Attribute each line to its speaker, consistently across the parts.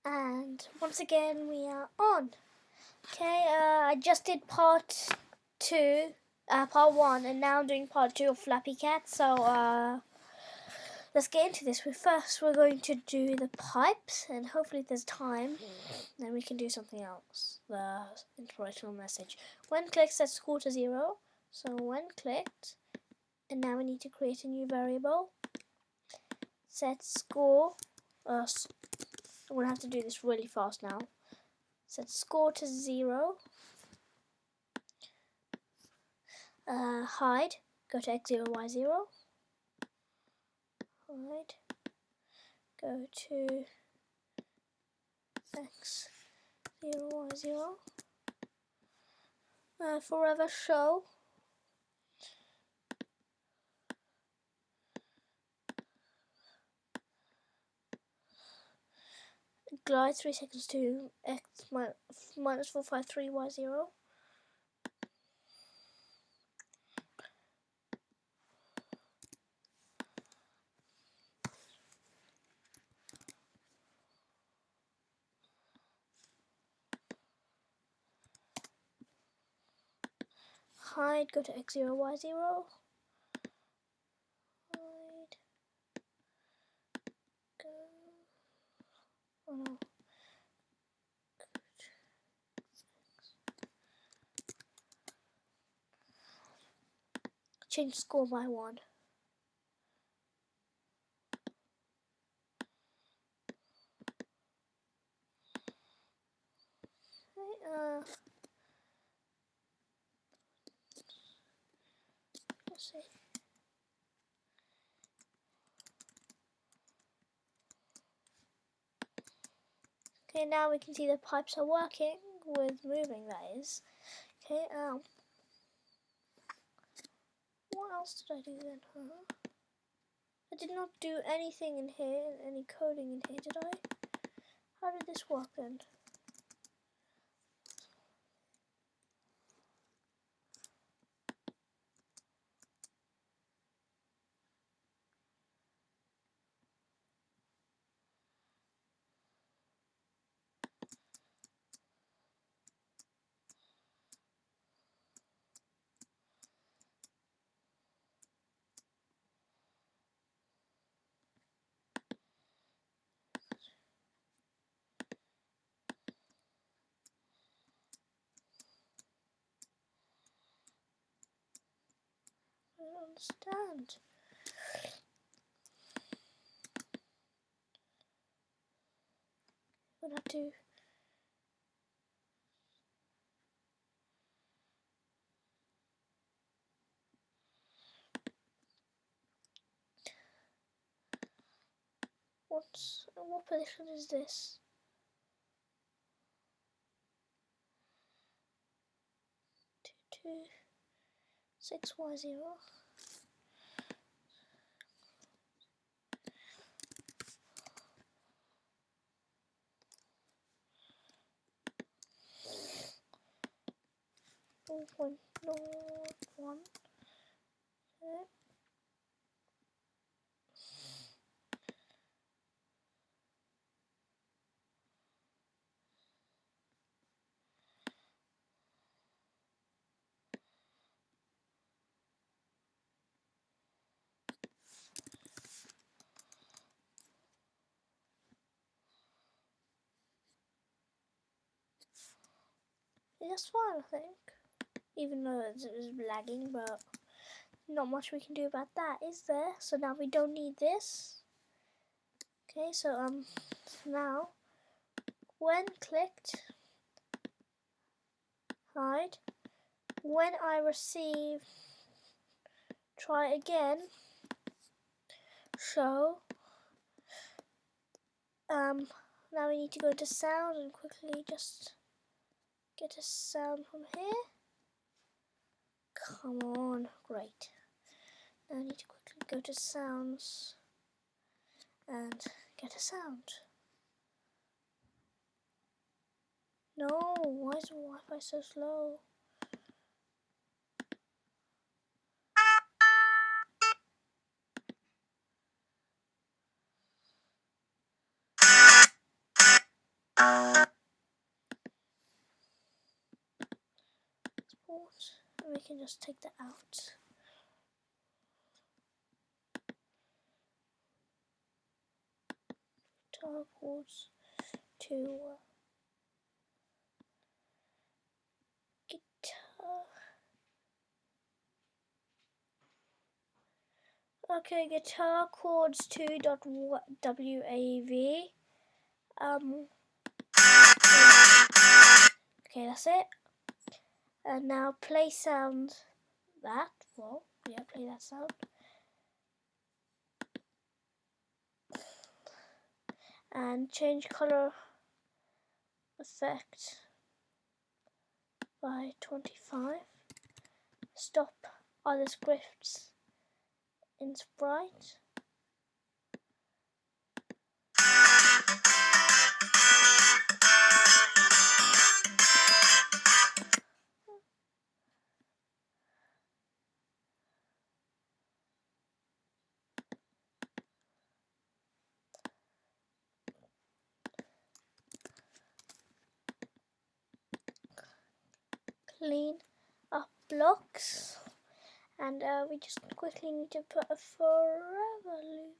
Speaker 1: And once again we are on. Okay, I just did part 1, and now I'm doing part 2 of Flappy Cat. So let's get into this. We're going to do the pipes, and hopefully if there's time, then we can do something else. The inspirational message. When clicked, set score to 0. So when clicked, and now we need to create a new variable. Set score. I'm gonna have to do this really fast now. Set score to 0. Hide. Go to x0, y0. Hide. Go to x0, y0. Forever show. Glide 3 seconds to x minus 453, y0. Hide, go to x0, y0. Hide. Go. Oh no. Change score by 1. Okay, let's see. Okay, now we can see the pipes are working with moving, that is. Okay, what else did I do then? I did not do anything in here, any coding in here, did I? How did this work then? I don't understand. I'm gonna have to. What position is this? 2, 2, 6, y0. Oh, 1, no, 1. Okay. That's fine, I think. Even though it's lagging, but not much we can do about that, is there? So now we don't need this. Okay, so now when clicked, hide. When I receive, try again. Show. Now we need to go to sound and quickly just get a sound from here. Come on, great. Now I need to quickly go to sounds and get a sound. No, why is the Wi-Fi so slow? and we can just take that out. Guitar chords to guitar. Okay, guitar chords to .wav. Okay, that's it. And now play sound that. Well, yeah, play that sound. And change color effect by 25. Stop other scripts in Sprite. Clean up blocks, and we just quickly need to put a forever loop.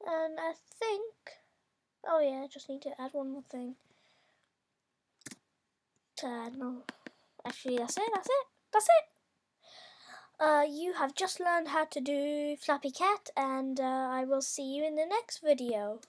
Speaker 1: And I think, oh yeah, I just need to add one more thing. No, actually that's it. You have just learned how to do Flappy Cat, and I will see you in the next video.